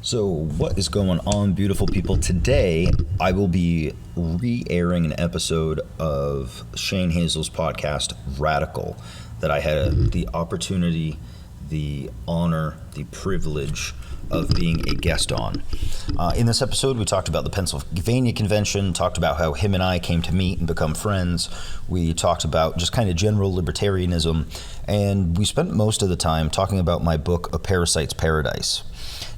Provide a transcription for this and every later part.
So, what is going on, beautiful people? Today, I will be re airing an episode of Shane Hazel's podcast, Radical, that I had the opportunity, the honor, the privilege of being a guest on. In this episode, we talked about the Pennsylvania Convention, talked about how him and I came to meet and become friends. We talked about just kind of general libertarianism, and we spent most of the time talking about my book, A Parasites Paradise.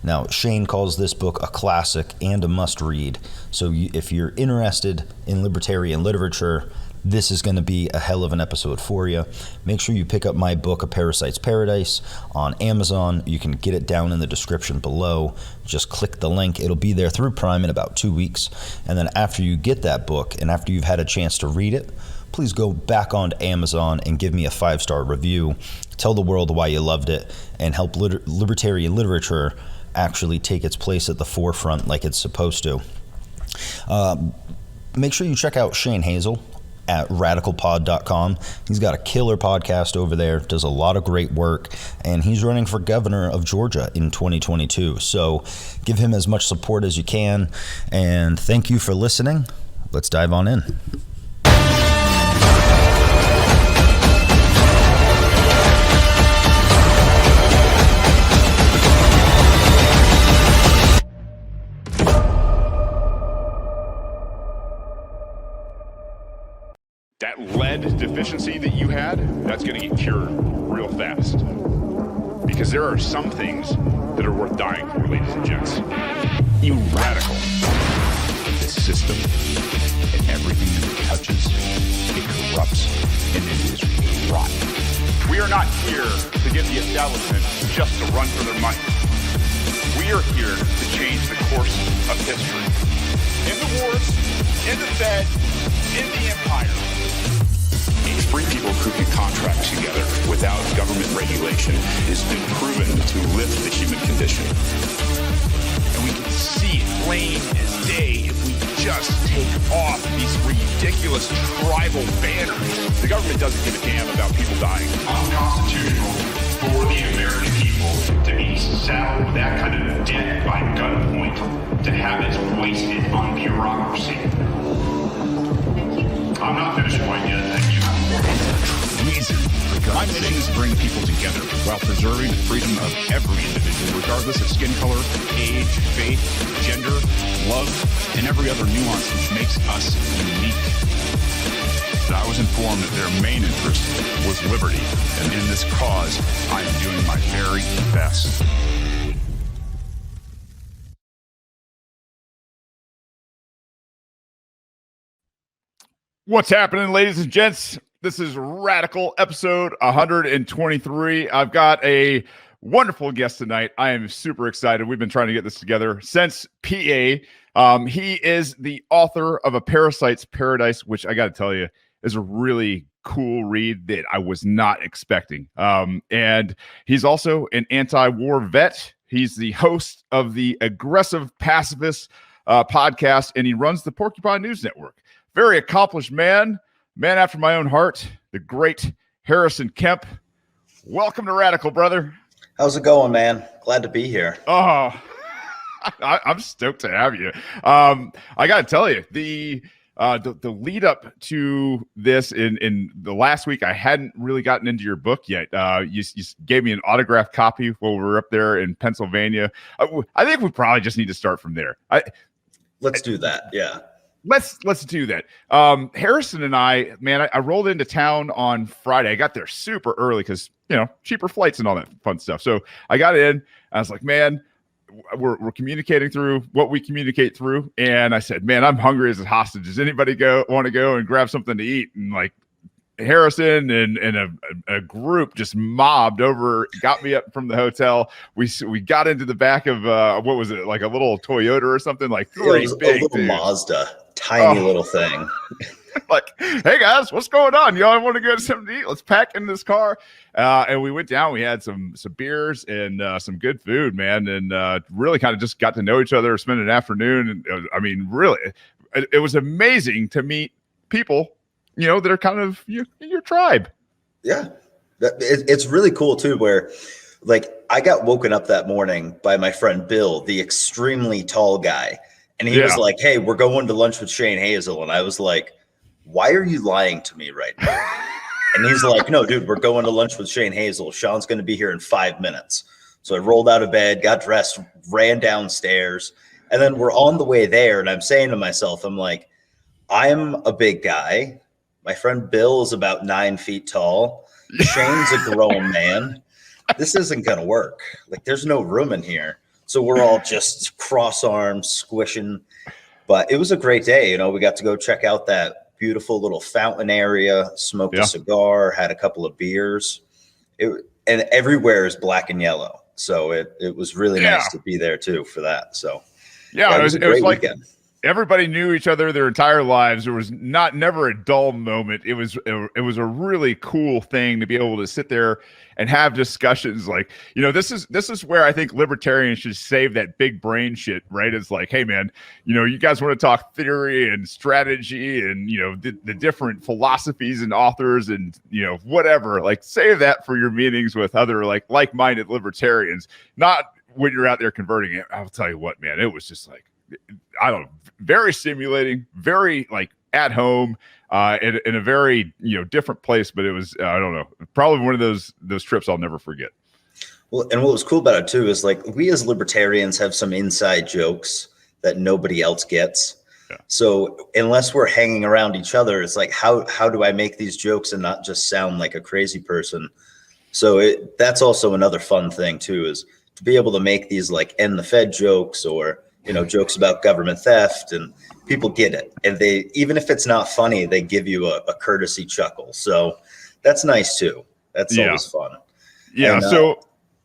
Now, Shane calls this book a classic and a must-read, so if you're interested in libertarian literature, this is going to be a hell of an episode for you. Make sure you pick up my book, A Parasites Paradise, on Amazon. You can get it down in the description below. Just click the link. It'll be there through Prime in about 2 weeks. And then after you get that book, and after you've had a chance to read it, please go back onto Amazon and give me a 5-star review. Tell the world why you loved it, and help libertarian literature actually take its place at the forefront like it's supposed to. Make sure you check out Shane Hazel at radicalpod.com. He's got a killer podcast over there, does a lot of great work, and he's running for governor of Georgia in 2022. So give him as much support as you can, and thank you for listening. Let's dive on in. That lead deficiency that you had, that's going to get cured real fast. Because there are some things that are worth dying for, ladies and gents. You radical. The system and everything that it touches, it corrupts and it is rotten. We are not here to get the establishment just to run for their money. We are here to change the course of history. In the wars, in the Fed, in the empire. Free people who can contract together without government regulation has been proven to lift the human condition. And we can see it plain as day if we just take off these ridiculous tribal banners. The government doesn't give a damn about people dying. Unconstitutional for the American people to be saddled with that kind of debt by gunpoint, to have it wasted on bureaucracy. I'm not finished quite yet, thank you. Reason. My mission is to bring people together while preserving the freedom of every individual, regardless of skin color, age, faith, gender, love, and every other nuance which makes us unique. I was informed that their main interest was liberty, and in this cause, I am doing my very best. What's happening, ladies and gents? This is Radical episode 123. I've got a wonderful guest tonight. I am super excited. We've been trying to get this together since PA. He is the author of A Parasites Paradise, which I got to tell you is a really cool read that I was not expecting. And he's also an anti-war vet. He's the host of the Aggressive Pacifist podcast, and he runs the Porcupine News Network. Very accomplished man after my own heart, the great Harrison Kemp. Welcome to Radical, brother. How's it going, man? Glad to be here. Oh, I'm stoked to have you. I got to tell you, the lead up to this in the last week, I hadn't really gotten into your book yet. You gave me an autographed copy while we were up there in Pennsylvania. I think we probably just need to start from there. Let's do that. Yeah. Let's do that. Harrison and I rolled into town on Friday. I got there super early because, cheaper flights and all that fun stuff. So I got in. I was like, man, we're communicating through what we communicate through. And I said, man, I'm hungry as a hostage. Does anybody want to go and grab something to eat? And like Harrison and a group just mobbed over, got me up from the hotel. We got into the back of what was it, like a little Toyota or something, like pretty big, a little Mazda, tiny little thing. Like, hey guys, what's going on? Y'all want to go to something to eat? Let's pack in this car. And we went down. We had some beers and some good food, man, and really kind of just got to know each other, spend an afternoon. And I mean, really, it was amazing to meet people that are kind of your tribe. Yeah. It's really cool too, where like I got woken up that morning by my friend Bill, the extremely tall guy. And he was like, hey, we're going to lunch with Shane Hazel. And I was like, why are you lying to me right now? And he's like, no, dude, we're going to lunch with Shane Hazel. Sean's going to be here in 5 minutes. So I rolled out of bed, got dressed, ran downstairs. And then we're on the way there. And I'm saying to myself, I'm like, I'm a big guy. My friend Bill is about 9 feet tall. Shane's a grown man. This isn't going to work. Like, there's no room in here. So we're all just cross arms, squishing. But it was a great day. You know, we got to go check out that beautiful little fountain area, smoked a cigar, had a couple of beers. And everywhere is black and yellow. So it was really nice to be there too for that. So it was a great weekend. Everybody knew each other their entire lives. There was never a dull moment. It was a really cool thing to be able to sit there and have discussions. Like, you know, this is where I think libertarians should save that big brain shit, right? It's like, hey man, you know, you guys want to talk theory and strategy and, you know, the different philosophies and authors and, you know, whatever, like save that for your meetings with other like-minded libertarians, not when you're out there converting it. I'll tell you what, man, it was just like, I don't know, very stimulating, very like at home, in a very, you know, different place. But it was, I don't know, probably one of those trips I'll never forget. Well, and what was cool about it too is like we as libertarians have some inside jokes that nobody else gets. Yeah. So unless we're hanging around each other, it's like how do I make these jokes and not just sound like a crazy person? So that's also another fun thing too, is to be able to make these like end the Fed jokes or, you know, jokes about government theft, and people get it. And they, even if it's not funny, they give you a courtesy chuckle. So that's nice too. That's always fun. Yeah. And, so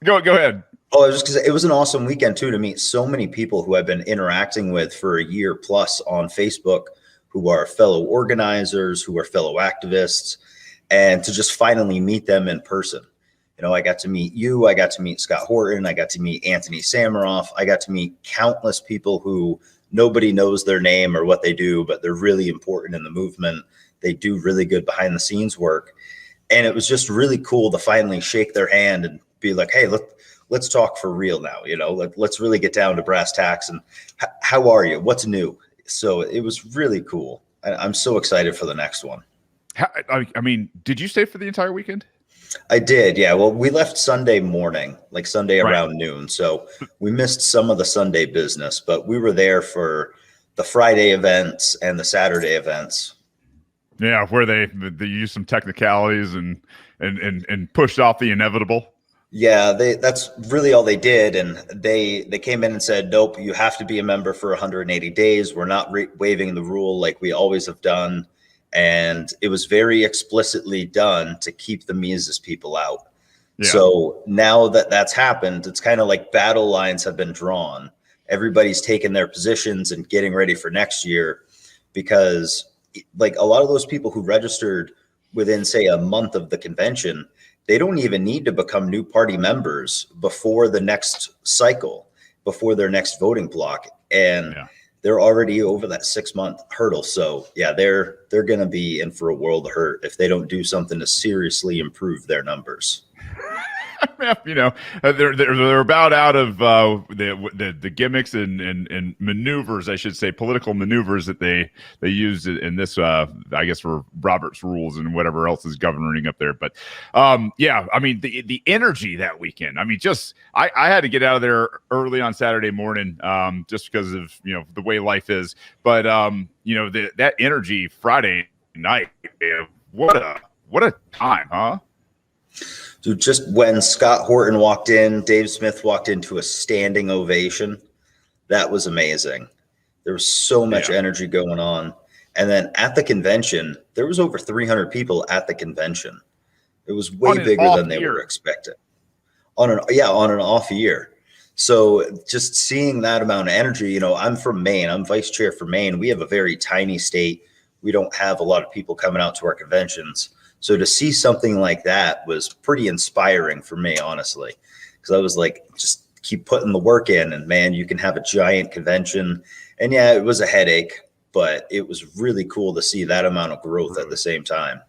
go ahead. Oh, I was just gonna say, it was an awesome weekend too, to meet so many people who I've been interacting with for a year plus on Facebook, who are fellow organizers, who are fellow activists, and to just finally meet them in person. You know, I got to meet you. I got to meet Scott Horton. I got to meet Anthony Samaroff. I got to meet countless people who nobody knows their name or what they do, but they're really important in the movement. They do really good behind the scenes work. And it was just really cool to finally shake their hand and be like, hey, let's talk for real now. You know, let's really get down to brass tacks. And how are you? What's new? So it was really cool. I'm so excited for the next one. I mean, did you stay for the entire weekend? I did, yeah. Well, we left Sunday morning, like Sunday around noon. So we missed some of the Sunday business, but we were there for the Friday events and the Saturday events. Yeah, where they used some technicalities and pushed off the inevitable. Yeah, that's really all they did. And they came in and said, nope, you have to be a member for 180 days. We're not waiving the rule like we always have done. And it was very explicitly done to keep the Mises people out. Yeah. So now that that's happened, it's kind of like battle lines have been drawn. Everybody's taken their positions and getting ready for next year, because like a lot of those people who registered within, say, a month of the convention, they don't even need to become new party members before the next cycle, before their next voting block. And they're already over that 6-month hurdle. So yeah, they're going to be in for a world of hurt if they don't do something to seriously improve their numbers. You know, they're about out of the gimmicks and maneuvers, I should say, political maneuvers that they used in this, I guess, for Robert's rules and whatever else is governing up there. But yeah, I mean, the energy that weekend. I mean, just I had to get out of there early on Saturday morning, just because of, you know, the way life is. But you know, that energy Friday night, man, what a time, huh? Dude, just when Scott Horton walked in, Dave Smith walked into a standing ovation. That was amazing. There was so much energy going on. And then at the convention, there was over 300 people at the convention. It was way bigger than they were expecting. On an off year. So just seeing that amount of energy, you know, I'm from Maine. I'm vice chair for Maine. We have a very tiny state. We don't have a lot of people coming out to our conventions. So to see something like that was pretty inspiring for me, honestly, because I was like, just keep putting the work in, and man, you can have a giant convention. And yeah, it was a headache, but it was really cool to see that amount of growth at the same time.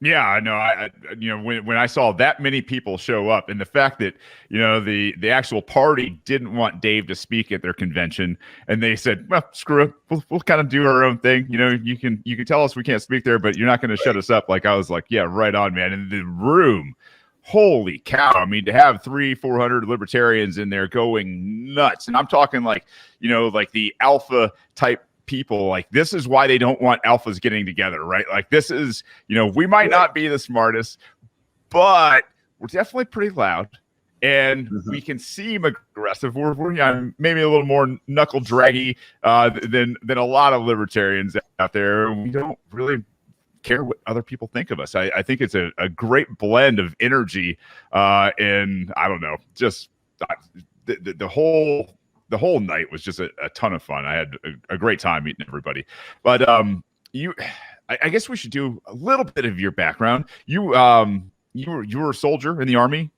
Yeah, I know. When I saw that many people show up, and the fact that the actual party didn't want Dave to speak at their convention, and they said, "Well, screw it, we'll kind of do our own thing. You can tell us we can't speak there, but you're not going to shut us up." Like I was like, "Yeah, right on, man." And the room, holy cow! I mean, to have 300-400 libertarians in there going nuts, and I'm talking like like the alpha type people. Like, this is why they don't want alphas getting together, right? Like, this is, we might not be the smartest, but we're definitely pretty loud, and we can seem aggressive. We're maybe a little more knuckle draggy than a lot of libertarians out there. We don't really care what other people think of us. I think it's a great blend of energy, and I don't know, just the whole night was just a ton of fun. I had a great time meeting everybody. But I guess we should do a little bit of your background. You were a soldier in the Army?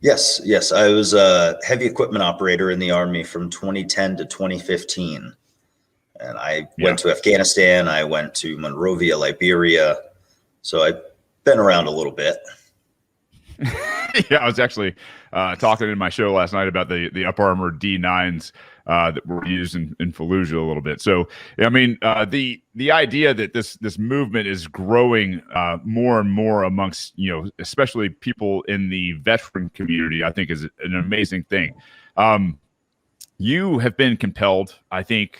Yes. I was a heavy equipment operator in the Army from 2010 to 2015. And I went to Afghanistan. I went to Monrovia, Liberia. So I've been around a little bit. Yeah, I was actually talking in my show last night about the up armor D9s that were used in Fallujah a little bit. So, I mean, the idea that this movement is growing more and more amongst, especially people in the veteran community, I think is an amazing thing. You have been compelled, I think,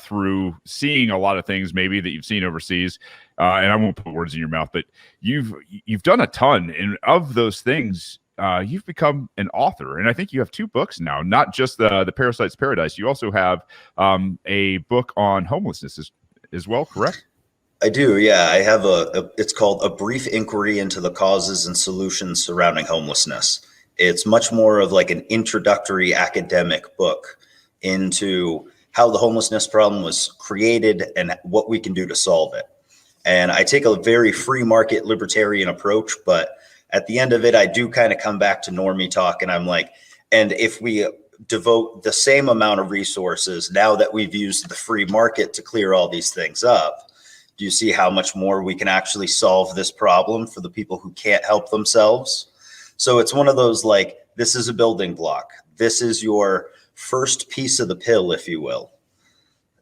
through seeing a lot of things maybe that you've seen overseas, and I won't put words in your mouth, but you've done a ton, and of those things, you've become an author, and I think you have 2 books now, not just the Parasites Paradise. You also have a book on homelessness as well, correct? I do, yeah. I have it's called A Brief Inquiry into the Causes and Solutions Surrounding Homelessness. It's much more of like an introductory academic book into how the homelessness problem was created and what we can do to solve it. And I take a very free market libertarian approach, but at the end of it, I do kind of come back to normie talk, and I'm like, and if we devote the same amount of resources now that we've used the free market to clear all these things up, do you see how much more we can actually solve this problem for the people who can't help themselves? So it's one of those, like, this is a building block. This is your first piece of the pill, if you will.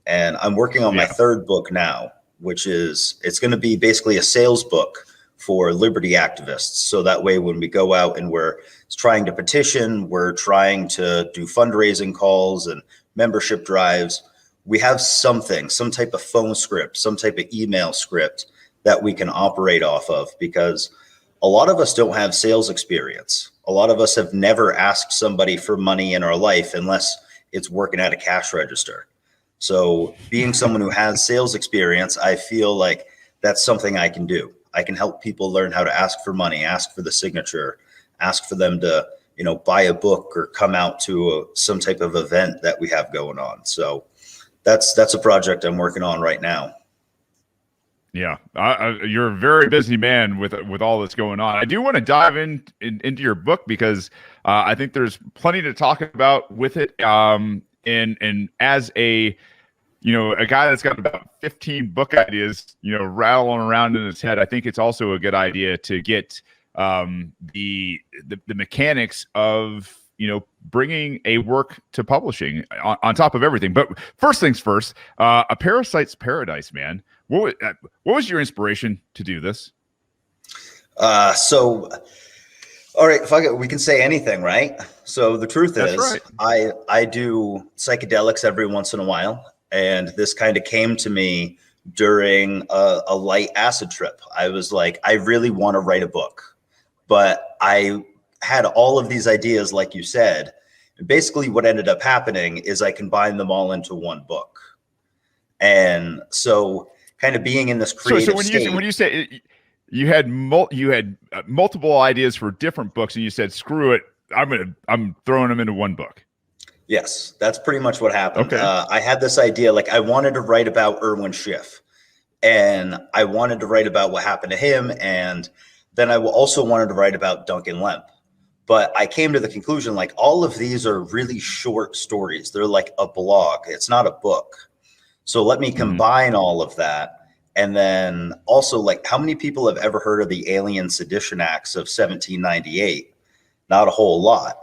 And I'm working on my 3rd book now, which is, it's going to be basically a sales book for liberty activists. So that way, when we go out and we're trying to petition, we're trying to do fundraising calls and membership drives, we have something, some type of phone script, some type of email script that we can operate off of, because a lot of us don't have sales experience. A lot of us have never asked somebody for money in our life unless it's working at a cash register. So being someone who has sales experience, I feel like that's something I can do. I can help people learn how to ask for money, ask for the signature, ask for them to, buy a book or come out to some type of event that we have going on. So that's a project I'm working on right now. Yeah, you're a very busy man with all that's going on. I do want to dive into your book, because I think there's plenty to talk about with it. And as a guy that's got about 15 book ideas, rattling around in his head, I think it's also a good idea to get the mechanics of bringing a work to publishing on top of everything. But first things first, A Parasites Paradise, man. What was your inspiration to do this? So, all right, fuck it, we can say anything, right? So the truth is, right. I do psychedelics every once in a while, and this kind of came to me during a light acid trip. I was like, I really want to write a book, but I had all of these ideas, like you said. And basically what ended up happening is I combined them all into one book. And so kind of being in this creative state. When you say you had multiple ideas for different books, and you said, screw it, I'm throwing them into one book. Yes, that's pretty much what happened. Okay. I had this idea, like I wanted to write about Irwin Schiff, and I wanted to write about what happened to him. And then I also wanted to write about Duncan Lemp. But I came to the conclusion, like, all of these are really short stories. They're like a blog. It's not a book. So let me combine all of that And then also, like, how many people have ever heard of the Alien Sedition Acts of 1798? Not a whole lot,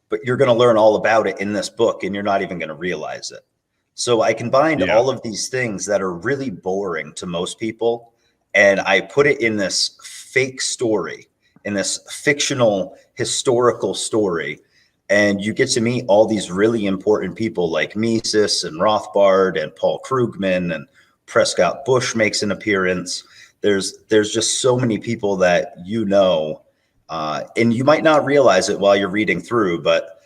but you're going to learn all about it in this book, and you're not even going to realize it. So I combined Yeah. all of these things that are really boring to most people, and I put it in this fake story, in this fictional historical story. And you get to meet all these really important people like Mises and Rothbard and Paul Krugman, and Prescott Bush makes an appearance. There's just so many people that and you might not realize it while you're reading through, but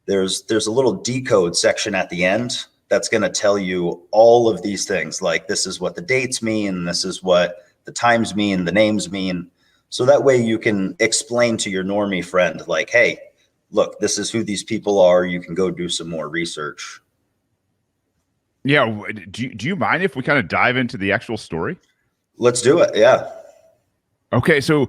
there's a little decode section at the end that's going to tell you all of these things. Like, this is what the dates mean, this is what the times mean, the names mean. So that way you can explain to your normie friend, like, hey, look, this is who these people are. You can go do some more research. Yeah. Do you mind if we kind of dive into the actual story? Let's do it. Yeah. Okay. So,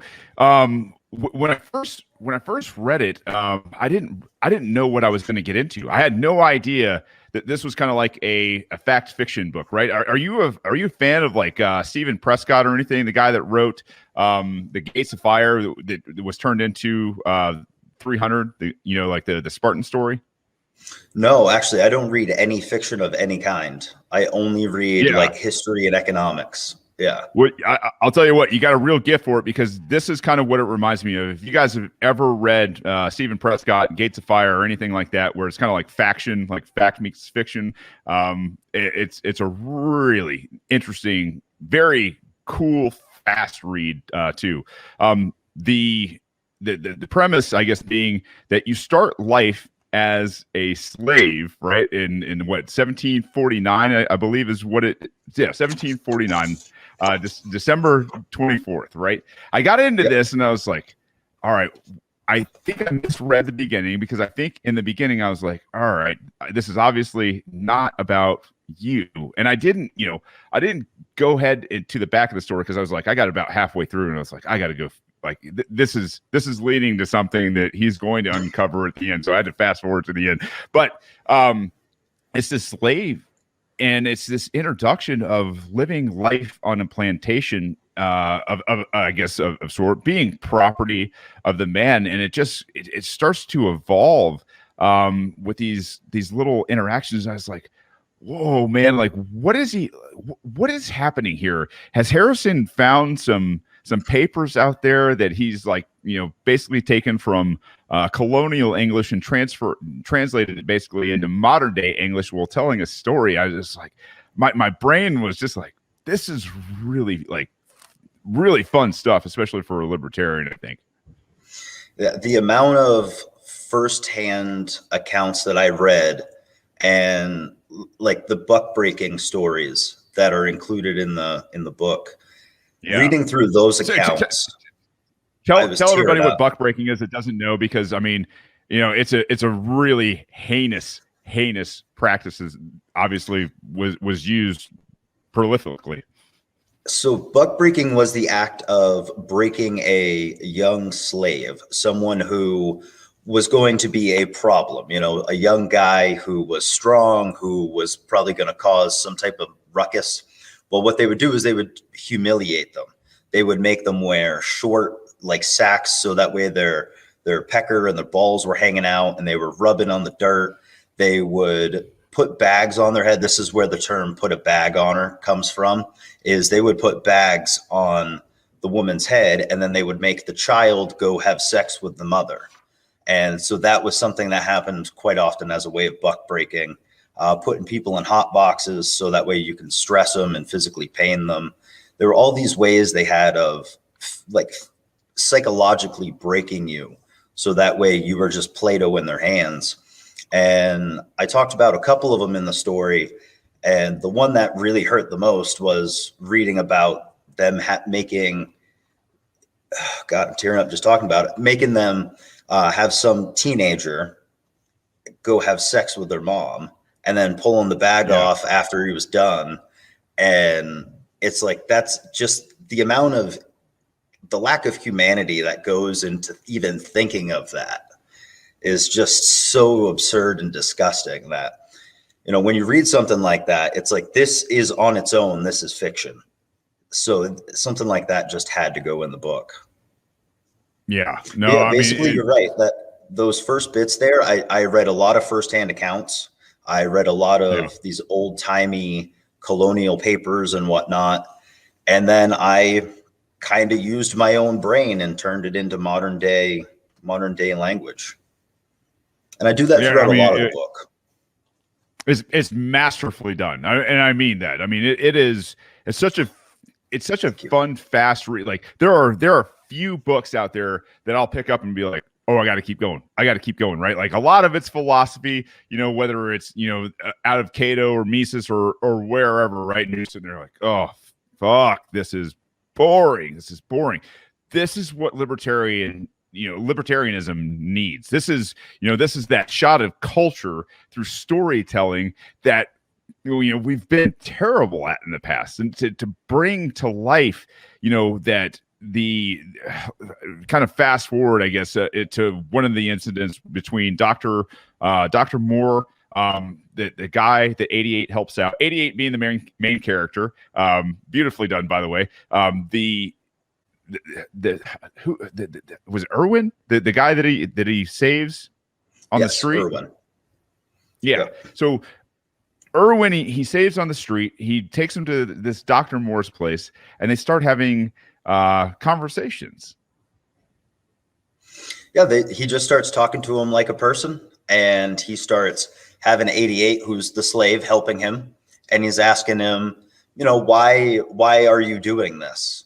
when I first read it, I didn't know what I was going to get into. I had no idea that this was kind of like a fact fiction book, right? Are you a fan of like Stephen Prescott or anything? The guy that wrote the Gates of Fire that was turned into 300, like the Spartan story. No, actually, I don't read any fiction of any kind. I only read like history and economics. Yeah. Well, I'll tell you what, you got a real gift for it, because this is kind of what it reminds me of. If you guys have ever read Stephen Prescott, Gates of Fire, or anything like that, where it's kind of like faction, like fact meets fiction, it's a really interesting, very cool, fast read too. The premise, I guess, being that you start life as a slave, right? In what, 1749, I believe is what it. Yeah, 1749. December 24th, right? I got into this and I was like, all right, I think I misread the beginning, because I think in the beginning I was like, all right, this is obviously not about you. And I didn't go ahead to the back of the story, because I was like, I got about halfway through and I was like, I got to go. Like, this is leading to something that he's going to uncover at the end. So I had to fast forward to the end. But it's this slave. And it's this introduction of living life on a plantation of sort, being property of the man, and it starts to evolve with these little interactions. I was like, whoa, man! Like, what is happening here? Has Harrison found some papers out there that he's like, basically taken from colonial English and translated it basically into modern day English while telling a story? I was just like, my brain was just like, this is really fun stuff, especially for a libertarian, I think. Yeah, the amount of firsthand accounts that I read, and like the buck breaking stories that are included in the book. Yeah. Reading through those accounts. Tell everybody what buck breaking is that doesn't know, because I mean, it's a really heinous practices. Obviously, was used prolifically. So buck breaking was the act of breaking a young slave, someone who was going to be a problem, a young guy who was strong, who was probably going to cause some type of ruckus. Well, what they would do is they would humiliate them. They would make them wear short, like, sacks, so that way their pecker and their balls were hanging out and they were rubbing on the dirt. They would put bags on their head. This is where the term "put a bag on her" comes from, is they would put bags on the woman's head, and then they would make the child go have sex with the mother. And so that was something that happened quite often as a way of buck breaking. Putting people in hot boxes so that way you can stress them and physically pain them. There were all these ways they had of like psychologically breaking you, so that way you were just Play-Doh in their hands. And I talked about a couple of them in the story, and the one that really hurt the most was reading about them making, God, I'm tearing up just talking about it, making them have some teenager go have sex with their mom, and then pulling the bag off after he was done. And it's like, that's just the amount of the lack of humanity that goes into even thinking of that is just so absurd and disgusting that, when you read something like that, it's like, this is on its own, this is fiction. So something like that just had to go in the book. Yeah. No, Yeah, I basically, mean, you're right. That those first bits there, I read a lot of firsthand accounts. I read a lot yeah. of these old timey colonial papers and whatnot, and then I kind of used my own brain and turned it into modern day language. And I do that Yeah. I throughout a lot of the mean, book. it's masterfully done, and I mean that. I mean, it's such a Thank you. fun, fast read. Like there are few books out there that I'll pick up and be like, oh, I got to keep going. I got to keep going. Right. Like a lot of it's philosophy, whether it's, out of Cato or Mises or wherever. Right. And you're sitting there like, oh, fuck, this is boring. This is boring. This is what libertarianism needs. This is that shot of culture through storytelling that we've been terrible at in the past, and to bring to life that the kind of fast forward, I guess, to one of the incidents between Dr. Moore, the guy that 88 helps out, 88 being the main character, beautifully done, by the way. Was it Irwin, the guy that he saves on the street? Irwin. Yeah. Yep. So Irwin, he saves on the street. He takes him to this Dr. Moore's place, and they start having conversations. Yeah, he just starts talking to him like a person, and he starts having 88, who's the slave, helping him, and he's asking him, why are you doing this?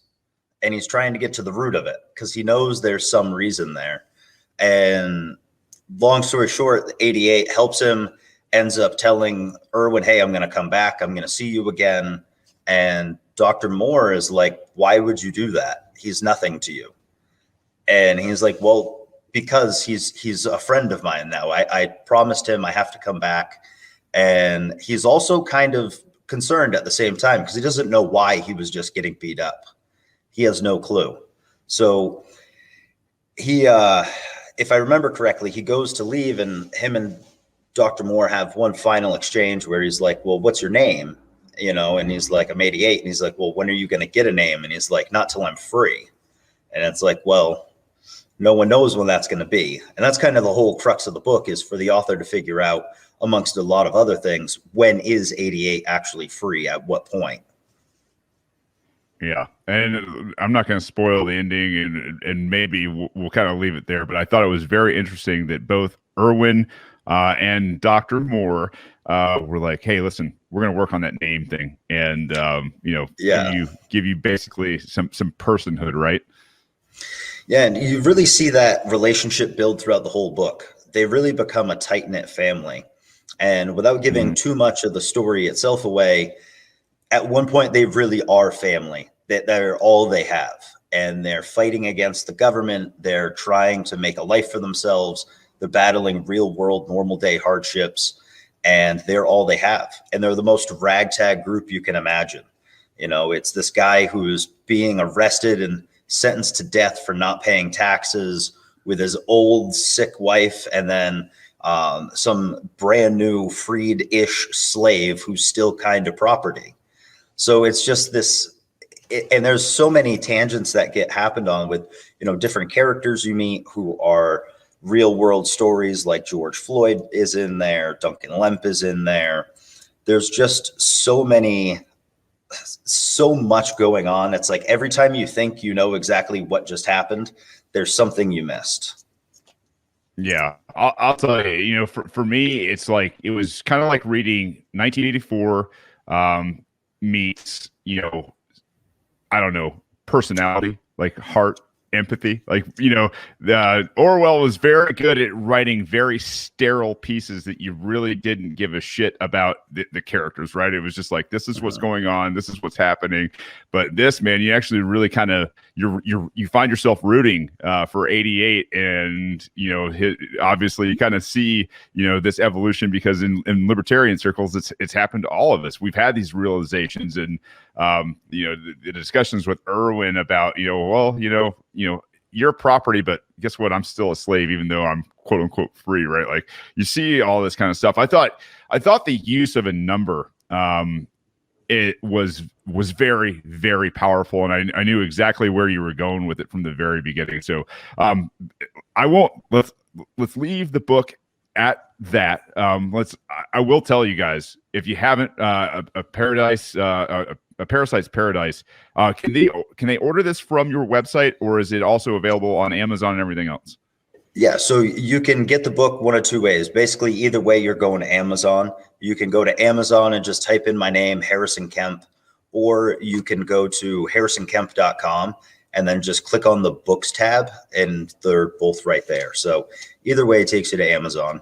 And he's trying to get to the root of it because he knows there's some reason there. And long story short, 88 helps him, ends up telling Irwin, hey, I'm going to come back. I'm going to see you again. And Dr. Moore is like, why would you do that? He's nothing to you. And he's like, well, because he's a friend of mine now. I promised him I have to come back. And he's also kind of concerned at the same time because he doesn't know why he was just getting beat up. He has no clue. So he, if I remember correctly, he goes to leave, and him and Dr. Moore have one final exchange where he's like, well, what's your name? And he's like, I'm 88. And he's like, well, when are you going to get a name? And he's like, not till I'm free. And it's like, well, no one knows when that's going to be. And that's kind of the whole crux of the book, is for the author to figure out, amongst a lot of other things, when is 88 actually free, at what point? Yeah, and I'm not going to spoil the ending, and maybe we'll kind of leave it there. But I thought it was very interesting that both Irwin and Dr. Moore were like, "Hey, listen, we're going to work on that name thing, and give you basically some personhood, right?" Yeah, and you really see that relationship build throughout the whole book. They really become a tight-knit family, and without giving too much of the story itself away, at one point they really are family. They're all they have, and they're fighting against the government. They're trying to make a life for themselves. They're battling real world, normal day hardships, and they're all they have. And they're the most ragtag group you can imagine. It's this guy who's being arrested and sentenced to death for not paying taxes, with his old sick wife, and then some brand new freed-ish slave who's still kind of property. So it's just this. And there's so many tangents that get happened on with, different characters you meet who are real world stories, like George Floyd is in there. Duncan Lemp is in there. There's just so much going on. It's like every time you think you know exactly what just happened, there's something you missed. Yeah, I'll tell you, for me, it's like, it was kind of like reading 1984 meets, I don't know, personality, like heart, empathy. Like, Orwell was very good at writing very sterile pieces that you really didn't give a shit about the characters, right? It was just like, this is what's going on, this is what's happening. But this, man, you actually really kind of, you find yourself rooting for 88, and obviously you kind of see this evolution, because in libertarian circles, it's happened to all of us. We've had these realizations, and the discussions with Irwin about your property, but guess what? I'm still a slave, even though I'm quote unquote free, right? Like, you see all this kind of stuff. I thought the use of a number it was very, very powerful, and I knew exactly where you were going with it from the very beginning. So I won't let's leave the book at that. I will tell you guys, if you haven't a Parasites Paradise, can they order this from your website, or is it also available on Amazon and everything else? Yeah, so you can get the book one of two ways. Basically, either way, you're going to Amazon. You can go to Amazon and just type in my name, Harrison Kemp, or you can go to harrisonkemp.com and then just click on the books tab, and they're both right there. So either way, it takes you to Amazon.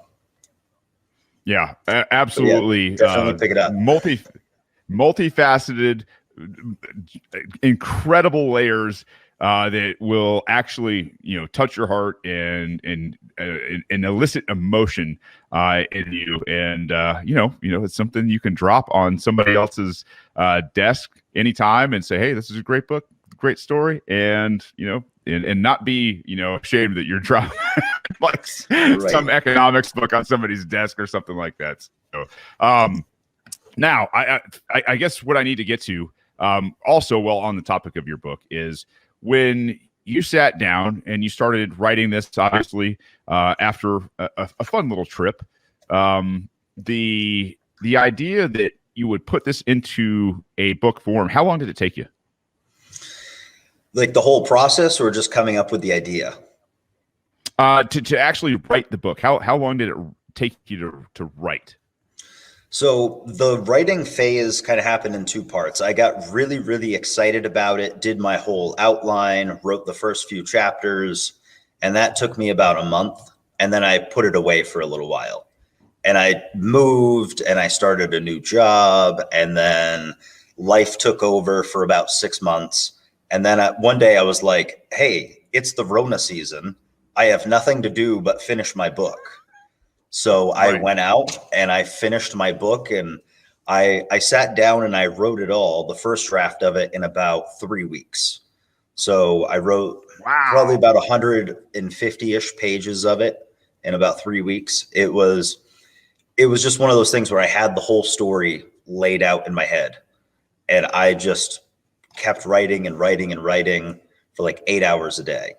Yeah, absolutely. Yeah, definitely pick it up. Multifaceted, incredible layers that will actually, touch your heart and elicit emotion in you. And it's something you can drop on somebody else's desk anytime and say, hey, this is a great book, great story, and not be ashamed that you're dropping like some economics book on somebody's desk or something like that. So now I guess what I need to get to also, well, on the topic of your book, is when you sat down and you started writing this, obviously after a fun little trip, the idea that you would put this into a book form, how long did it take you? Like the whole process, or just coming up with the idea? To actually write the book, how long did it take you to write? So the writing phase kind of happened in two parts. I got really, really excited about it, did my whole outline, wrote the first few chapters, and that took me about a month. And then I put it away for a little while. And I moved and I started a new job, and then life took over for about 6 months. And then one day I was like, hey, it's the Rona season. I have nothing to do but finish my book. So I went out and I finished my book, and I sat down and I wrote it all, the first draft of it, in about 3 weeks. So I wrote probably about 150-ish pages of it in about 3 weeks. It was just one of those things where I had the whole story laid out in my head, and I just kept writing and writing and writing for like 8 hours a day.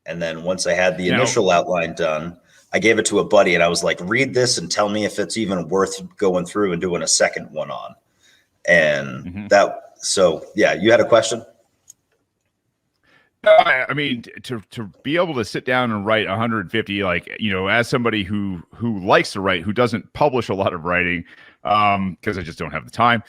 And then once I had the initial outline done, I gave it to a buddy and I was like, read this and tell me if it's even worth going through and doing a second one on. And so yeah, you had a question? I mean, to be able to sit down and write 150, as somebody who likes to write, who doesn't publish a lot of writing, because I just don't have the time.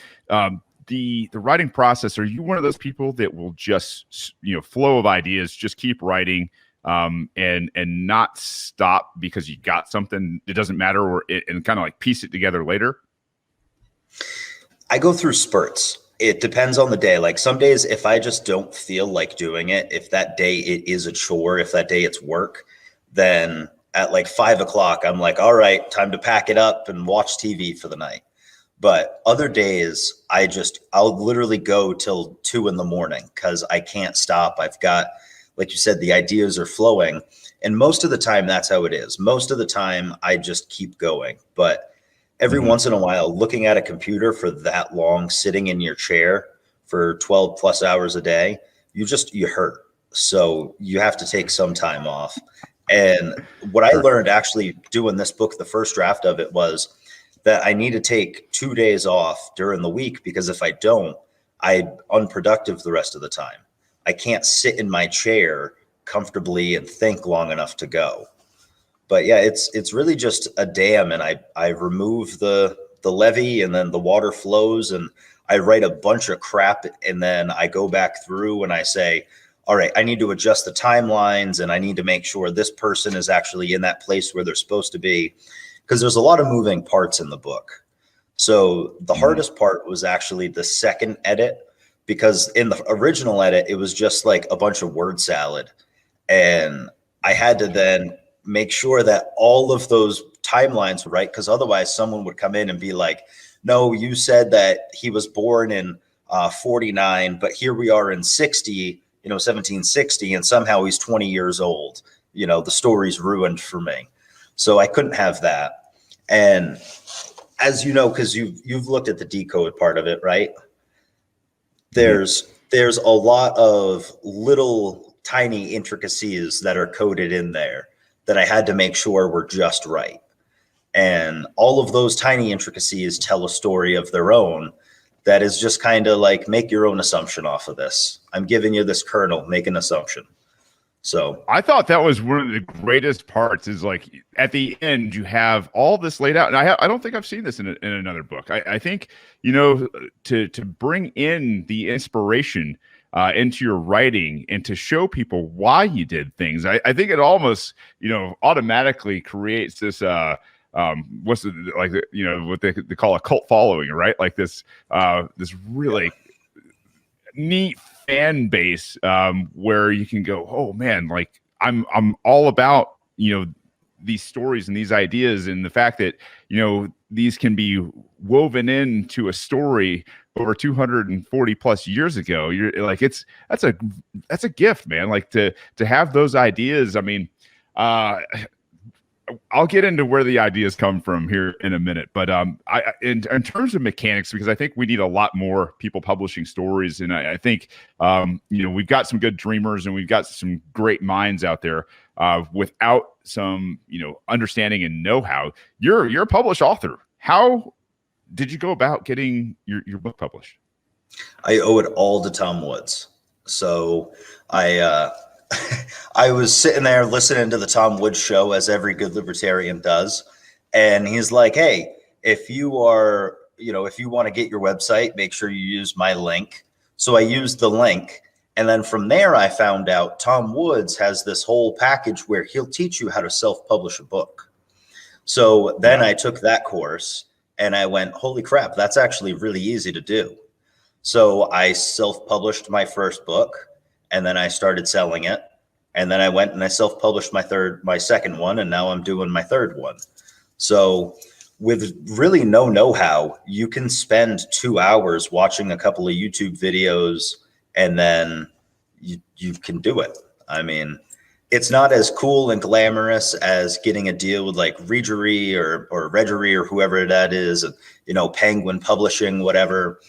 The writing process, are you one of those people that will just, flow of ideas, just keep writing, and not stop because you got something, it doesn't matter, and kind of like piece it together later? I go through spurts. It depends on the day. Like some days, if I just don't feel like doing it, if that day it is a chore, if that day it's work, then at like 5 o'clock, I'm like, all right, time to pack it up and watch TV for the night. But other days, I'll literally go till 2 a.m. because I can't stop. I've got, like you said, the ideas are flowing. And most of the time, that's how it is. Most of the time, I just keep going. But every once in a while, looking at a computer for that long, sitting in your chair for 12 plus hours a day, you hurt. So you have to take some time off. And what I learned actually doing this book, the first draft of it, was that I need to take 2 days off during the week, because if I don't, I'm unproductive the rest of the time. I can't sit in my chair comfortably and think long enough to go. But yeah, it's really just a dam, and I remove the levee, and then the water flows, and I write a bunch of crap, and then I go back through and I say, all right, I need to adjust the timelines, and I need to make sure this person is actually in that place where they're supposed to be, because there's a lot of moving parts in the book. So the hardest part was actually the second edit, because in the original edit, it was just like a bunch of word salad. And I had to then make sure that all of those timelines were right, because otherwise someone would come in and be like, no, you said that he was born in 49, but here we are in 1760, and somehow he's 20 years old. The story's ruined for me. So I couldn't have that. And as you know, because you've looked at the decode part of it, right? There's a lot of little tiny intricacies that are coded in there that I had to make sure were just right. And all of those tiny intricacies tell a story of their own that is just kind of like, make your own assumption off of this. I'm giving you this kernel, make an assumption. So I thought that was one of the greatest parts is like at the end, you have all this laid out. And I don't think I've seen this in another book. I think, to bring in the inspiration into your writing and to show people why you did things. I think it almost, automatically creates this, what's it like, what they call a cult following, right? Like this really neat fan base where you can go, oh man, like I'm all about these stories and these ideas and the fact that these can be woven into a story over 240 plus years ago. You're like, that's a gift, man. Like to have those ideas. I mean, I'll get into where the ideas come from here in a minute, but in terms of mechanics, because I think we need a lot more people publishing stories, and I think we've got some good dreamers and we've got some great minds out there. Without some understanding and know-how, you're a published author. How did you go about getting your book published? I owe it all to Tom Woods. So I was sitting there listening to the Tom Woods show, as every good libertarian does. And he's like, hey, if you want to get your website, make sure you use my link. So I used the link. And then from there, I found out Tom Woods has this whole package where he'll teach you how to self-publish a book. So then I took that course and I went, holy crap, that's actually really easy to do. So I self-published my first book. And then I started selling it. And then I went and I self-published my second one. And now I'm doing my third one. So with really no know-how, you can spend 2 hours watching a couple of YouTube videos and then you can do it. I mean, it's not as cool and glamorous as getting a deal with like Regery or Regery or whoever that is, Penguin Publishing, whatever.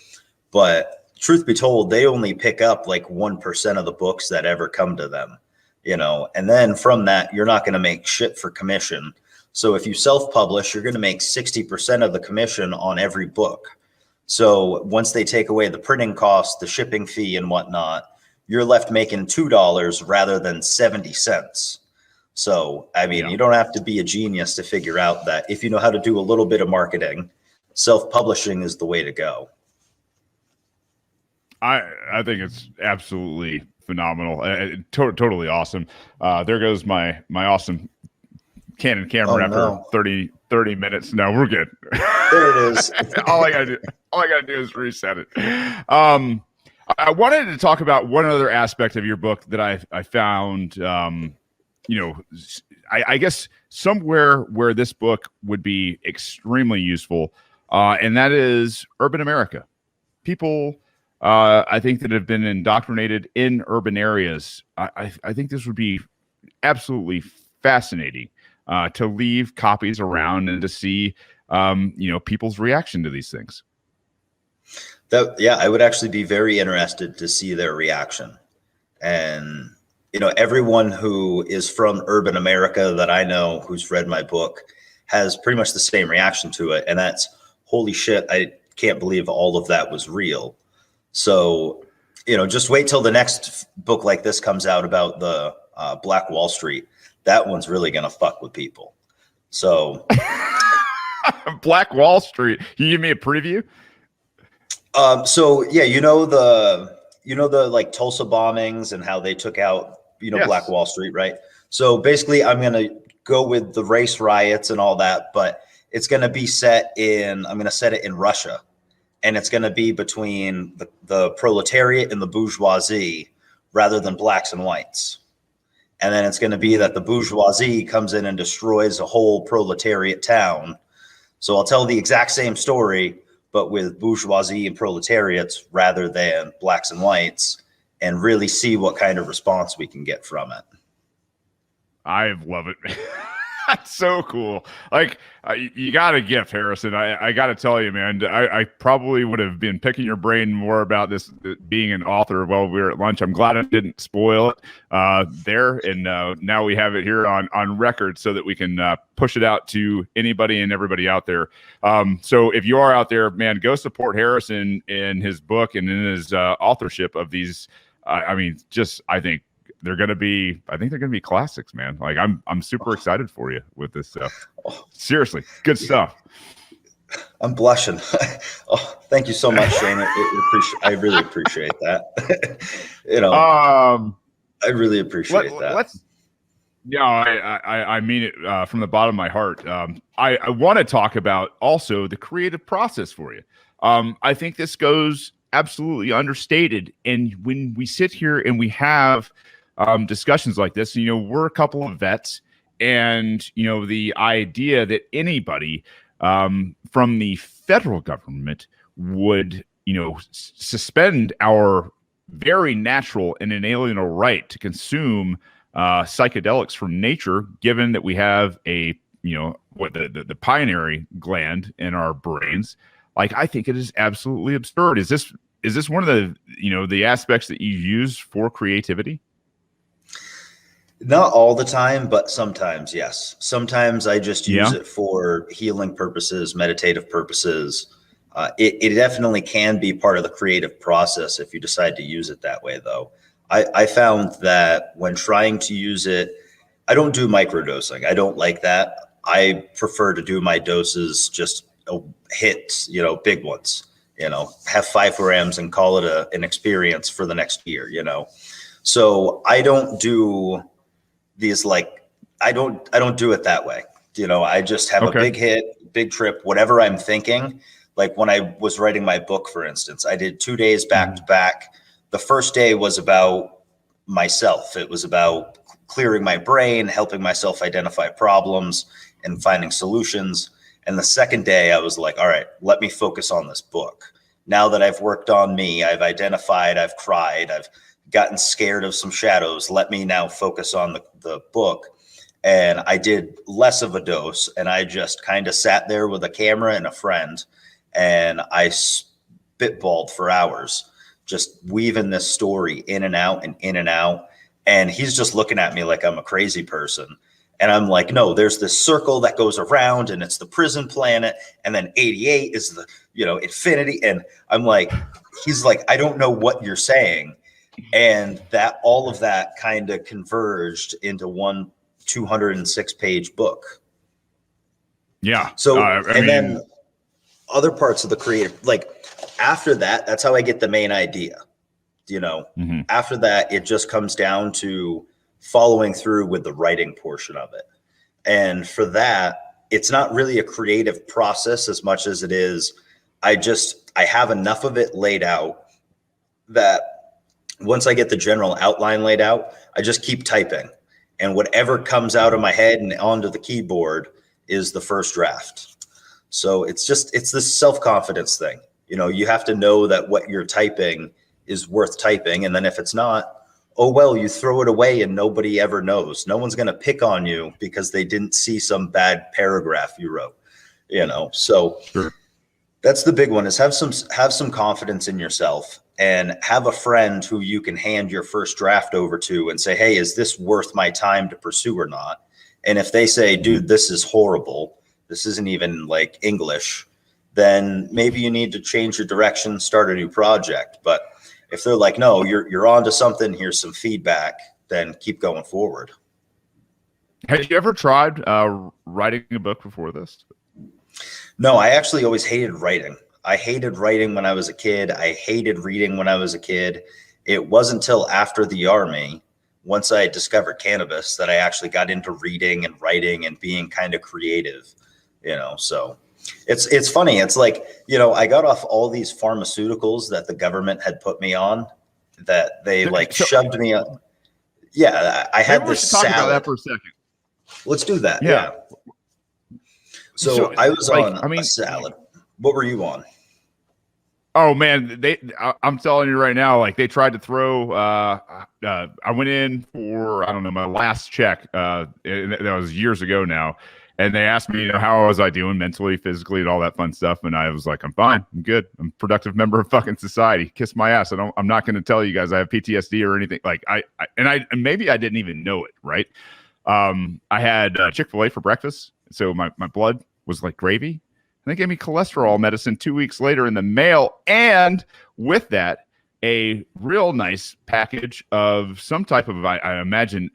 But truth be told, they only pick up like 1% of the books that ever come to them, and then from that, you're not going to make shit for commission. So if you self-publish, you're going to make 60% of the commission on every book. So once they take away the printing cost, the shipping fee and whatnot, you're left making $2 rather than 70 cents. So, I mean, You don't have to be a genius to figure out that if you know how to do a little bit of marketing, self-publishing is the way to go. I think it's absolutely phenomenal. Totally awesome. There goes my awesome Canon camera after 30 minutes. No, we're good. There it is. all I gotta do is reset it. I wanted to talk about one other aspect of your book that I found, I guess somewhere where this book would be extremely useful, and that is urban America. People, I think, that have been indoctrinated in urban areas. I think this would be absolutely fascinating to leave copies around and to see, people's reaction to these things. I would actually be very interested to see their reaction. And, everyone who is from urban America that I know who's read my book has pretty much the same reaction to it. And that's, holy shit, I can't believe all of that was real. So, just wait till the next book like this comes out about the Black Wall Street. That one's really going to fuck with people. So Black Wall Street. Can you give me a preview? So yeah, the like Tulsa bombings and how they took out, Yes. Black Wall Street, right? So basically I'm going to go with the race riots and all that, but it's going to be I'm going to set it in Russia. And it's going to be between the proletariat and the bourgeoisie rather than blacks and whites. And then it's going to be that the bourgeoisie comes in and destroys a whole proletariat town. So I'll tell the exact same story, but with bourgeoisie and proletariats rather than blacks and whites, and really see what kind of response we can get from it. I love it. That's so cool. Like, you got a gift, Harrison. I got to tell you, man. I probably would have been picking your brain more about this being an author while we were at lunch. I'm glad I didn't spoil it there, and now we have it here on record so that we can push it out to anybody and everybody out there. So if you are out there, man, go support Harrison in his book and in his authorship of these. I mean, I think they're going to be classics, man. Like I'm super excited for you with this stuff. Seriously, good stuff. I'm blushing. Oh, thank you so much, Shane. I really appreciate that. I really appreciate that. I mean it from the bottom of my heart. I want to talk about also the creative process for you. I think this goes absolutely understated. And when we sit here and we have discussions like this, we're a couple of vets, and the idea that anybody from the federal government would suspend our very natural and inalienable right to consume psychedelics from nature, given that we have the pituitary gland in our brains. Like, I think it is absolutely absurd. Is this one of the aspects that you use for creativity? Not all the time, but sometimes, yes. Sometimes I just use it for healing purposes, meditative purposes. It definitely can be part of the creative process if you decide to use it that way, though. I found that when trying to use it, I don't do microdosing. I don't like that. I prefer to do my doses just hits, big ones, have 5 grams and call it an experience for the next year, So I don't do these, I don't do it that way. I just have a big hit, big trip, whatever I'm thinking. Like when I was writing my book, for instance, I did 2 days back to back. The first day was about myself. It was about clearing my brain, helping myself identify problems and finding solutions. And the second day I was like, all right, let me focus on this book. Now that I've worked on me, I've identified, I've cried, I've gotten scared of some shadows. Let me now focus on the book. And I did less of a dose, and I just kind of sat there with a camera and a friend, and I spitballed for hours, just weaving this story in and out and in and out. And he's just looking at me like I'm a crazy person. And I'm like, no, there's this circle that goes around, and it's the prison planet. And then 88 is the, infinity. And I'm like, he's like, I don't know what you're saying. And that all of that kind of converged into one 206-page book. Yeah. So, then other parts of the creative, like after that, that's how I get the main idea. After that, it just comes down to following through with the writing portion of it. And for that, it's not really a creative process as much as it is, I have enough of it laid out that once I get the general outline laid out, I just keep typing. And whatever comes out of my head and onto the keyboard is the first draft. So it's this self-confidence thing. You have to know that what you're typing is worth typing. And then if it's not, oh, well, you throw it away and nobody ever knows. No one's going to pick on you because they didn't see some bad paragraph you wrote, So sure. That's the big one, is have some confidence in yourself, and have a friend who you can hand your first draft over to and say, hey, is this worth my time to pursue or not? And if they say, dude, this is horrible, this isn't even like English, then maybe you need to change your direction, start a new project. But if they're like, no, you're onto something, here's some feedback, then keep going forward. Had you ever tried writing a book before this? No, I actually always hated writing. I hated writing when I was a kid. I hated reading when I was a kid. It wasn't until after the Army, once I discovered cannabis, that I actually got into reading and writing and being kind of creative, so it's funny. It's like, I got off all these pharmaceuticals that the government had put me on, that they shoved me on. Yeah. I had this salad. Talk about that for a second. Let's do that. Yeah. So I was on a salad. What were you on? Oh man, I'm telling you right now, like they tried to throw. I went in for, I don't know, my last check. That was years ago now, and they asked me, how was I doing mentally, physically, and all that fun stuff. And I was like, I'm fine, I'm good, I'm a productive member of fucking society. Kiss my ass. I'm not going to tell you guys I have PTSD or anything. Like and maybe I didn't even know it. Right. I had Chick-fil-A for breakfast, so my blood was like gravy. And they gave me cholesterol medicine 2 weeks later in the mail. And with that, a real nice package of some type of, I imagine,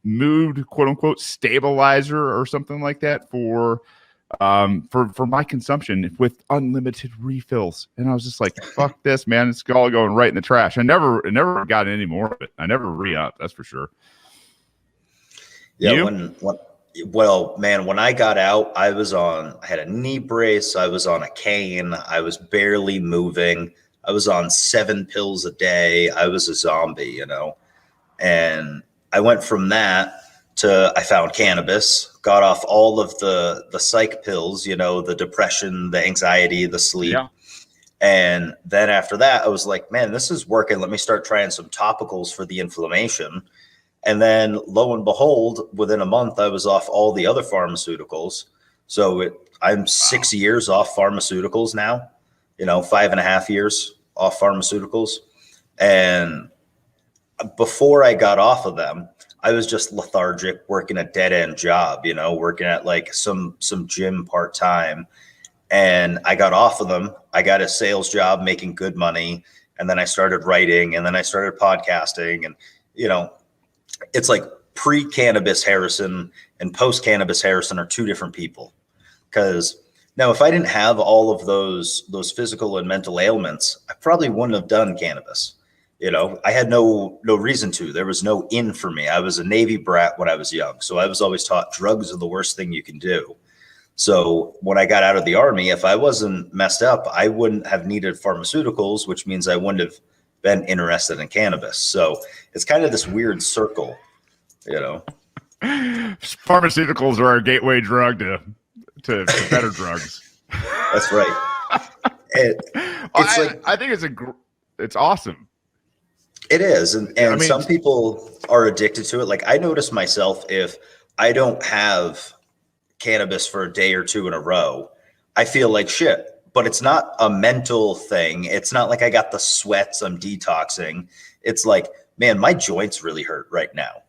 mood, quote unquote, stabilizer or something like that for my consumption with unlimited refills. And I was just like, fuck this, man. It's all going right in the trash. I never got any more of it. I never re-upped, that's for sure. Yeah. Well, man, when I got out, I had a knee brace. I was on a cane. I was barely moving. I was on 7 pills a day. I was a zombie, and I went from that to, I found cannabis, got off all of the psych pills, the depression, the anxiety, the sleep. Yeah. And then after that, I was like, man, this is working. Let me start trying some topicals for the inflammation. And then lo and behold, within a month, I was off all the other pharmaceuticals. So I'm 6 years off pharmaceuticals now, 5.5 years off pharmaceuticals. And before I got off of them, I was just lethargic, working a dead end job, working at like some gym part time. And I got off of them. I got a sales job making good money. And then I started writing, and then I started podcasting, and, it's like pre-cannabis Harrison and post-cannabis Harrison are 2 different people. Because now, if I didn't have all of those physical and mental ailments, I probably wouldn't have done cannabis. I had no reason to. There was no in for me. I was a Navy brat when I was young, so I was always taught drugs are the worst thing you can do. So when I got out of the Army, if I wasn't messed up, I wouldn't have needed pharmaceuticals, which means I wouldn't have been interested in cannabis. So it's kind of this weird circle, Pharmaceuticals are our gateway drug to better drugs. That's right. I think it's awesome. It is. And some people are addicted to it. Like, I notice myself, if I don't have cannabis for a day or 2 in a row, I feel like shit. But it's not a mental thing. It's not like I got the sweats, I'm detoxing. It's like, man, my joints really hurt right now.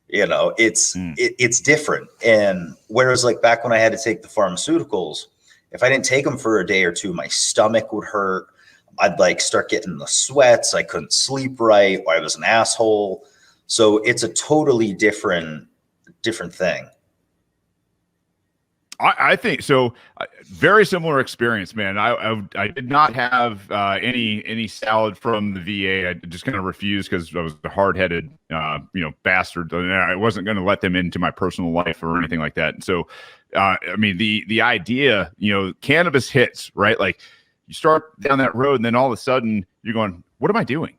It's different. And whereas like back when I had to take the pharmaceuticals, if I didn't take them for a day or 2, my stomach would hurt. I'd like start getting the sweats. I couldn't sleep right. Or I was an asshole. So it's a totally different thing. I think so. Very similar experience, man. I did not have any salad from the VA. I just kind of refused because I was a hard-headed, bastard. I wasn't going to let them into my personal life or anything like that. And so, the idea, cannabis hits, right? Like you start down that road, and then all of a sudden you're going, "What am I doing?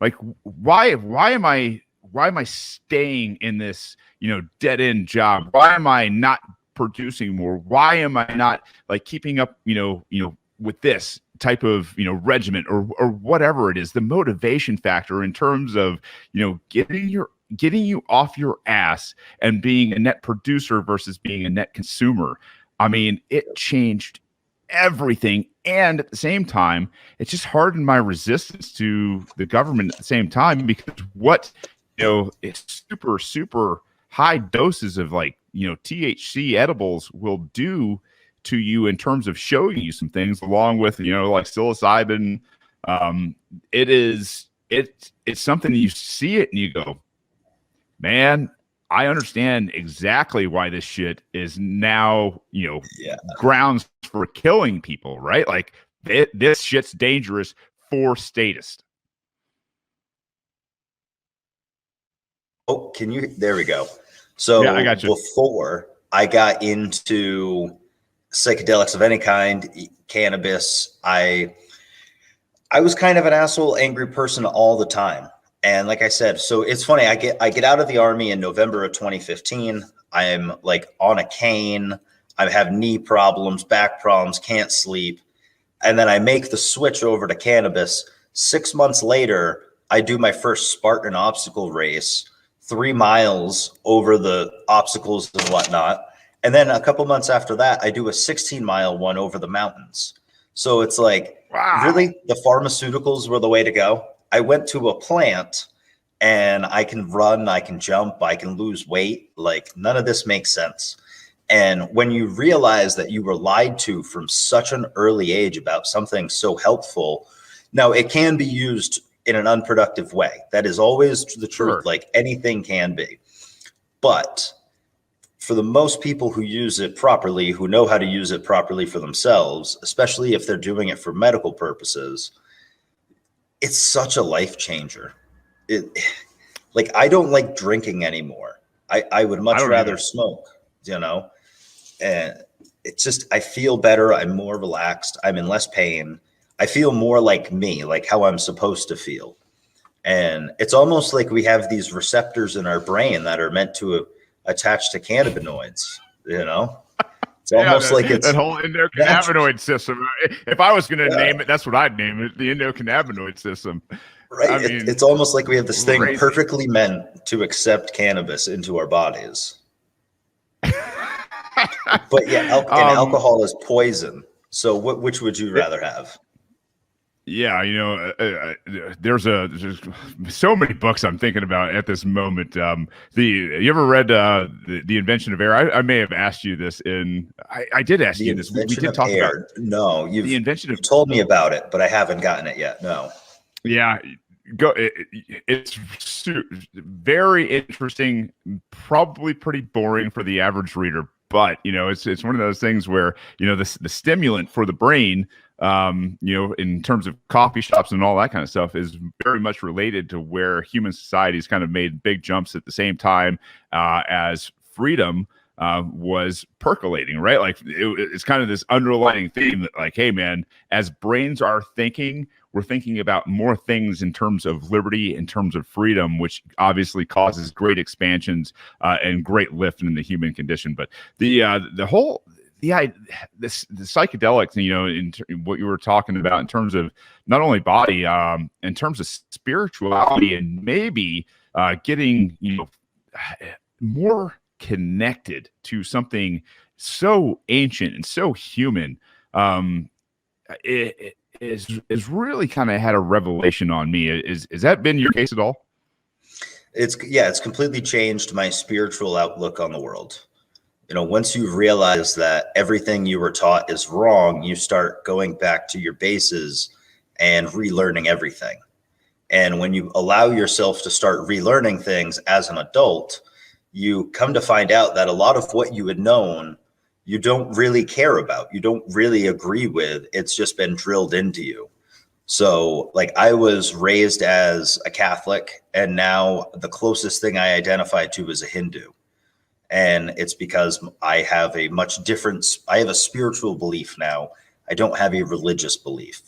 Like, why am I staying in this, dead end job? Why am I not producing more? Why am I not like keeping up, with this type of, regiment or whatever it is, the motivation factor in terms of, getting you off your ass and being a net producer versus being a net consumer. I mean, it changed everything. And at the same time, it just hardened my resistance to the government at the same time, because it's super, super high doses of like, THC edibles will do to you in terms of showing you some things, along with, like psilocybin. It's something you see it and you go, man, I understand exactly why this shit is now, grounds for killing people, right? Like this shit's dangerous for statists. Oh, there we go. So yeah, I got you. Before I got into psychedelics of any kind, cannabis, I was kind of an asshole, angry person all the time. And like I said, so it's funny, I get out of the Army in November of 2015. I'm like on a cane. I have knee problems, back problems, can't sleep. And then I make the switch over to cannabis. 6 months later, I do my first Spartan obstacle race, 3 miles over the obstacles and whatnot. And then a couple months after that, I do a 16-mile one over the mountains. So it's like, really, the pharmaceuticals were the way to go. I went to a plant and I can run, I can jump, I can lose weight. Like, none of this makes sense. And when you realize that you were lied to from such an early age about something so helpful, now it can be used in an unproductive way. That is always the truth. Sure. Like, anything can be. But for the most people who use it properly, who know how to use it properly for themselves, especially if they're doing it for medical purposes, it's such a life changer. Like, I don't like drinking anymore. I would much rather smoke, you know? And it's just, I feel better. I'm more relaxed. I'm in less pain. I feel more like me, like how I'm supposed to feel. And it's almost like we have these receptors in our brain that are meant to attach to cannabinoids, you know? It's almost like it's that whole endocannabinoid system. If I was going to name it, that's what I'd name it, the endocannabinoid system. Right. I mean, it's almost like we have this thing perfectly meant to accept cannabis into our bodies. But yeah, alcohol is poison. So which would you rather have? Yeah, you know, there's so many books I'm thinking about at this moment. You ever read the Invention of Air? I may have asked you this I did ask you this. We did talk about. No, you've told me about it, but I haven't gotten it yet. No. Yeah, it's very interesting, probably pretty boring for the average reader, but you know, it's one of those things where, you know, the stimulant for the brain, you know, in terms of coffee shops and all that kind of stuff, is very much related to where human society's kind of made big jumps at the same time as freedom was percolating, right? Like it's kind of this underlying theme that, like, hey man, as brains are thinking, we're thinking about more things in terms of liberty, in terms of freedom, which obviously causes great expansions and great lift in the human condition. But the psychedelics, you know, in what you were talking about in terms of not only body, in terms of spirituality, and maybe getting, you know, more connected to something so ancient and so human, it is really kind of had a revelation on me. Is that been your case at all? It's completely changed my spiritual outlook on the world. You know, once you realize that everything you were taught is wrong, you start going back to your bases and relearning everything. And when you allow yourself to start relearning things as an adult, you come to find out that a lot of what you had known, you don't really care about, you don't really agree with. It's just been drilled into you. So like, I was raised as a Catholic, and now the closest thing I identify to is a Hindu. And it's because I have a spiritual belief now. I don't have a religious belief.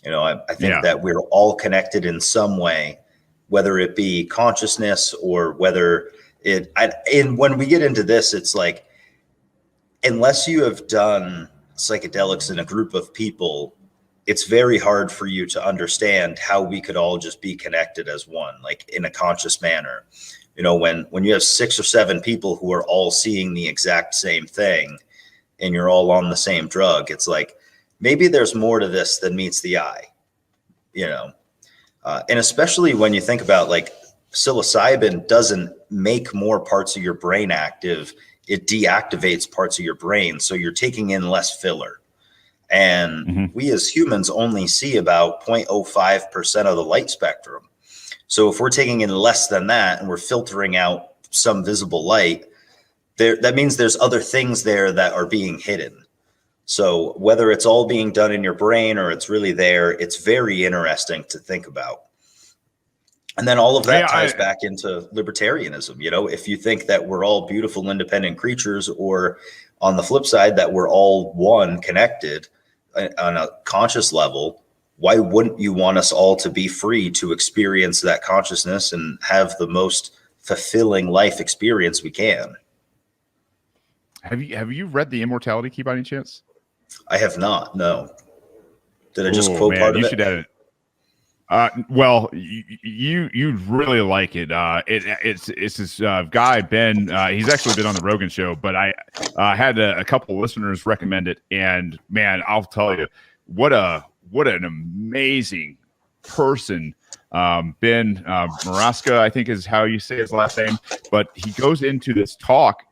You know, I think that we're all connected in some way, whether it be consciousness or whether and when we get into this, it's like, unless you have done psychedelics in a group of people, it's very hard for you to understand how we could all just be connected as one, like in a conscious manner. You know, when you have 6 or 7 people who are all seeing the exact same thing and you're all on the same drug, it's like, maybe there's more to this than meets the eye, you know? And especially when you think about, like, psilocybin doesn't make more parts of your brain active. It deactivates parts of your brain. So you're taking in less filler. And we as humans only see about 0.05% of the light spectrum. So if we're taking in less than that and we're filtering out some visible light, that means there's other things there that are being hidden. So whether it's all being done in your brain or it's really there, it's very interesting to think about. And then all of that ties back into libertarianism. You know, if you think that we're all beautiful, independent creatures, or on the flip side, that we're all one, connected on a conscious level, why wouldn't you want us all to be free to experience that consciousness and have the most fulfilling life experience we can? Have you read The Immortality Key by any chance? I have not, no. Did I just quote part of you it? should edit. Well, you'd really like it. It's this guy Ben. He's actually been on the Rogan show, but I had a couple listeners recommend it, and man, I'll tell you what an amazing person. Ben Maraska, I think is how you say his last name, but he goes into this talk.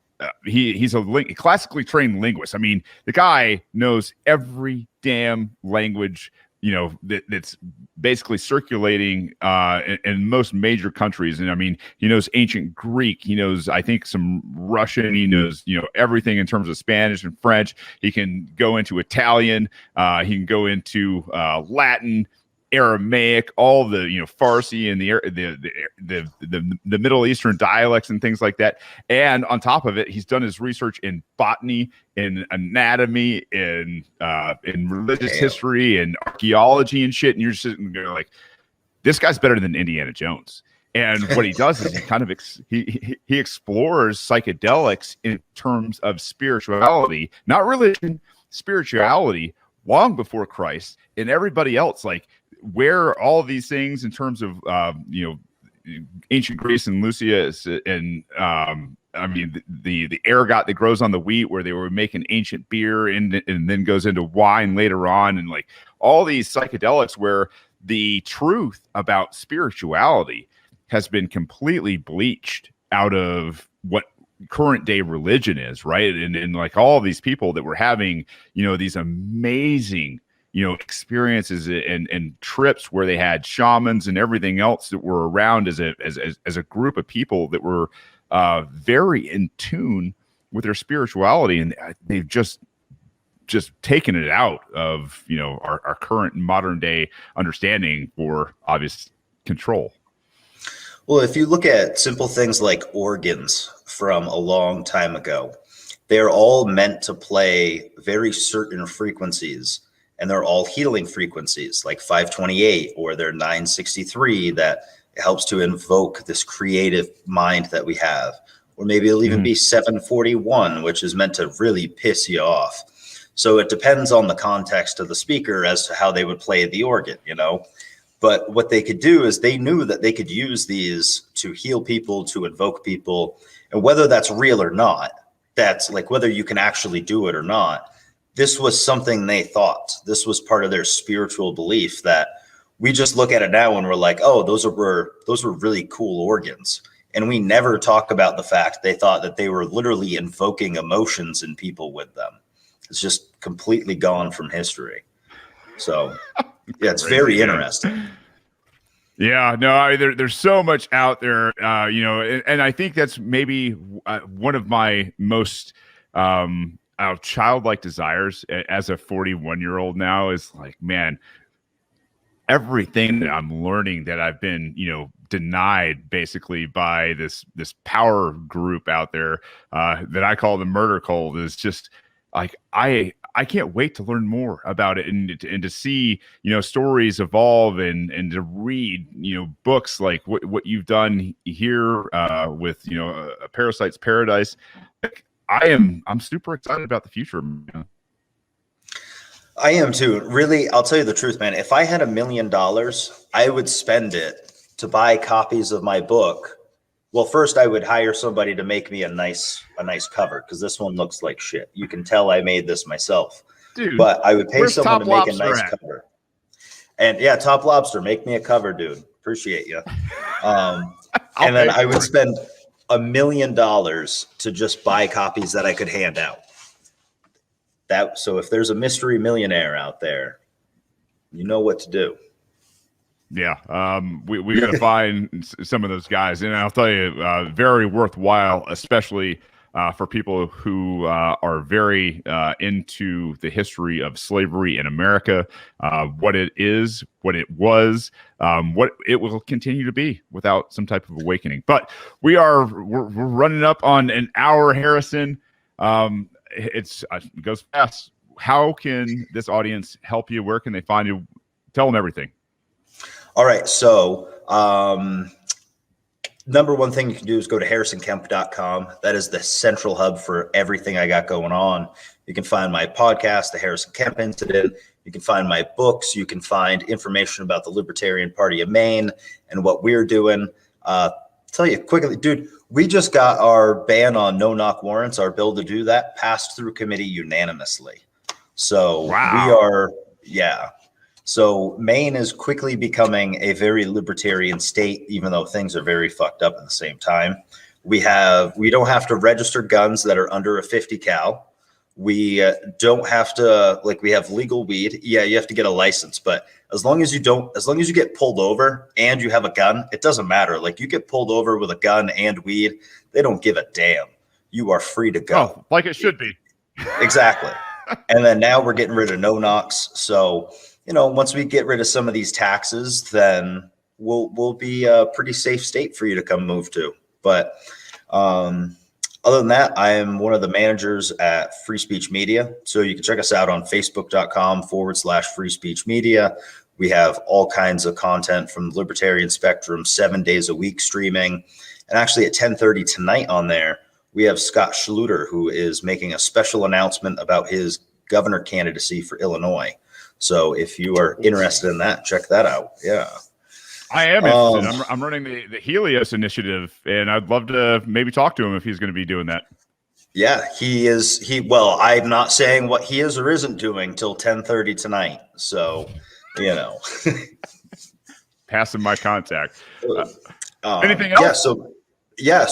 He's a classically trained linguist. I mean, the guy knows every damn language that's basically circulating in most major countries. And I mean, he knows ancient Greek, he knows, I think, some Russian, he knows, everything in terms of Spanish and French. He can go into Italian, he can go into Latin, Aramaic, all the Farsi and the Middle Eastern dialects and things like that. And on top of it, he's done his research in botany, in anatomy, in religious history, and archaeology and shit. And you're sitting there like, this guy's better than Indiana Jones. And what he does is he kind of he explores psychedelics in terms of spirituality, not religion, spirituality, long before Christ and everybody else. Like, where all these things in terms of ancient Greece and Lucius and I mean the ergot that grows on the wheat, where they were making ancient beer and then goes into wine later on, and like all these psychedelics where the truth about spirituality has been completely bleached out of what current day religion is, right? And like all these people that were having these amazing experiences and trips where they had shamans and everything else that were around as a group of people that were very in tune with their spirituality, and they've just taken it out of our current modern day understanding for obvious control. Well, if you look at simple things like organs from a long time ago, they're all meant to play very certain frequencies. And they're all healing frequencies, like 528 or they're 963, that helps to invoke this creative mind that we have. Or maybe it'll even be 741, which is meant to really piss you off. So it depends on the context of the speaker as to how they would play the organ, But what they could do is they knew that they could use these to heal people, to invoke people. And whether that's real or not, that's like whether you can actually do it or not. This was something they thought. This was part of their spiritual belief that we just look at it now and we're like, oh, those were really cool organs. And we never talk about the fact they thought that they were literally invoking emotions in people with them. It's just completely gone from history. So yeah, it's very interesting. Yeah, no, there's so much out there, and I think that's maybe one of my most childlike desires as a 41-year-old now is like, man, everything that I'm learning that I've been, denied basically by this power group out there that I call the murder cult is just like, I can't wait to learn more about it and to see, stories evolve and to read, books like what you've done here with, A Parasites Paradise. I'm super excited about the future. I am too. Really, I'll tell you the truth, man. If I had $1 million, I would spend it to buy copies of my book. Well, first I would hire somebody to make me a nice cover, because this one looks like shit. You can tell I made this myself. Dude, but I would pay someone to make a nice cover. And yeah, Top Lobster, make me a cover, dude. Appreciate you. And then I would spend $1 million to just buy copies that I could hand out. So if there's a mystery millionaire out there, you know what to do. Yeah, we got to find some of those guys, and I'll tell you, very worthwhile, especially for people who are very into the history of slavery in America, what it is, what it was, what it will continue to be without some type of awakening. But we're running up on an hour, Harrison. It goes fast. How can this audience help you? Where can they find you? Tell them everything. All right. So, number one thing you can do is go to harrisonkemp.com. That is the central hub for everything I got going on. You can find my podcast, The Harrison Kemp Incident. You can find my books. You can find information about the Libertarian Party of Maine and what we're doing. Tell you quickly, dude, we just got our ban on no-knock warrants, our bill to do that, passed through committee unanimously. So Wow. So Maine is quickly becoming a very libertarian state, even though things are very fucked up at the same time. We don't have to register guns that are under a 50 cal. We don't have to, like, we have legal weed. Yeah, you have to get a license, but as long as you get pulled over and you have a gun, it doesn't matter. Like, you get pulled over with a gun and weed, they don't give a damn. You are free to go. Oh, like it should be. Exactly. And then now we're getting rid of no knocks. So, once we get rid of some of these taxes, then we'll be a pretty safe state for you to come move to. But other than that, I am one of the managers at Free Speech Media. So you can check us out on facebook.com/Free Speech Media. We have all kinds of content from the libertarian spectrum, 7 days a week streaming. And actually at 10:30 tonight on there, we have Scott Schluter, who is making a special announcement about his governor candidacy for Illinois. So if you are interested in that, check that out. Yeah. I am interested. I'm running the Helios initiative, and I'd love to maybe talk to him if he's going to be doing that. Yeah, he is. Well, I'm not saying what he is or isn't doing till 10:30 tonight. So, Passing my contact. Anything else?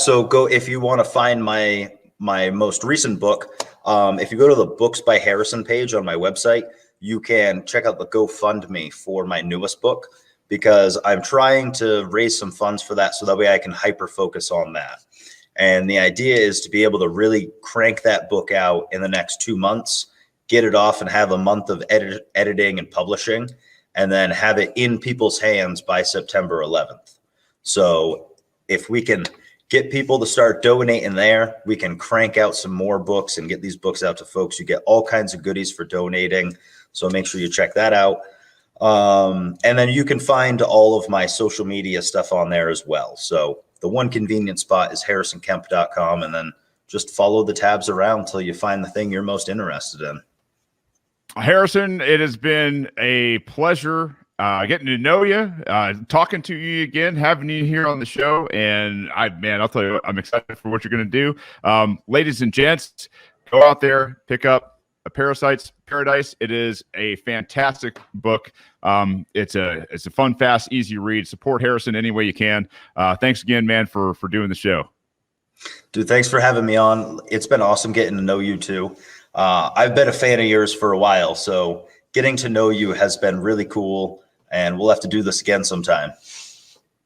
So go if you want to find my most recent book. If you go to the Books by Harrison page on my website, you can check out the GoFundMe for my newest book, because I'm trying to raise some funds for that so that way I can hyper focus on that. And the idea is to be able to really crank that book out in the next 2 months, get it off and have a month of editing and publishing, and then have it in people's hands by September 11th. So if we can get people to start donating there, we can crank out some more books and get these books out to folks. You get all kinds of goodies for donating. So make sure you check that out. And then you can find all of my social media stuff on there as well. So the one convenient spot is harrisonkemp.com, and then just follow the tabs around till you find the thing you're most interested in. Harrison, it has been a pleasure getting to know you, talking to you again, having you here on the show. And I'll tell you what, I'm excited for what you're going to do. Ladies and gents, go out there, pick up A Parasites Paradise. It is a fantastic book. It's a fun, fast, easy read. Support Harrison any way you can. Thanks again, man, for doing the show. Dude, thanks for having me on. It's been awesome getting to know you too. I've been a fan of yours for a while, so getting to know you has been really cool, and we'll have to do this again sometime.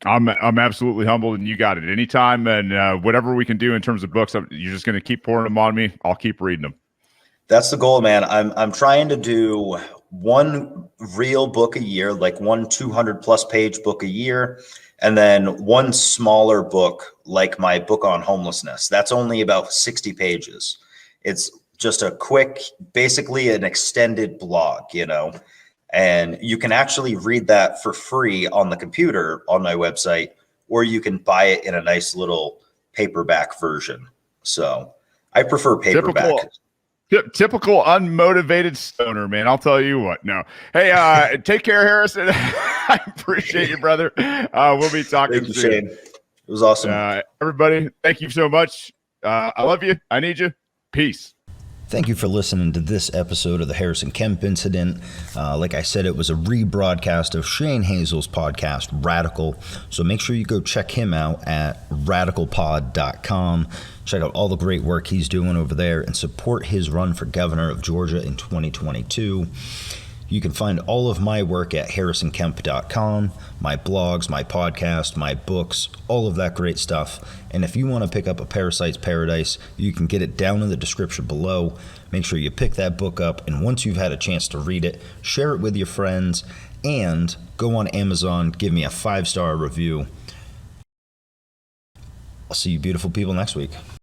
I'm absolutely humbled, and you got it anytime. And whatever we can do in terms of books, you're just going to keep pouring them on me. I'll keep reading them. That's the goal, man. I'm trying to do one real book a year, like one 200+ page book a year, and then one smaller book like my book on homelessness. That's only about 60 pages. It's just a quick, basically an extended blog, and you can actually read that for free on the computer on my website, or you can buy it in a nice little paperback version. So I prefer paperback. Typical unmotivated stoner, man. I'll tell you what. No. Hey, take care, Harrison. I appreciate you, brother. We'll be talking Thank you, soon. Shane. It was awesome. Everybody, thank you so much. I love you. I need you. Peace. Thank you for listening to this episode of the Harrison Kemp Incident. Like I said, it was a rebroadcast of Shane Hazel's podcast, Radical. So make sure you go check him out at radicalpod.com. Check out all the great work he's doing over there and support his run for governor of Georgia in 2022. You can find all of my work at harrisonkemp.com, my blogs, my podcast, my books, all of that great stuff. And if you want to pick up A Parasites Paradise, you can get it down in the description below. Make sure you pick that book up, and once you've had a chance to read it, share it with your friends, and go on Amazon, give me a 5-star review. I'll see you beautiful people next week.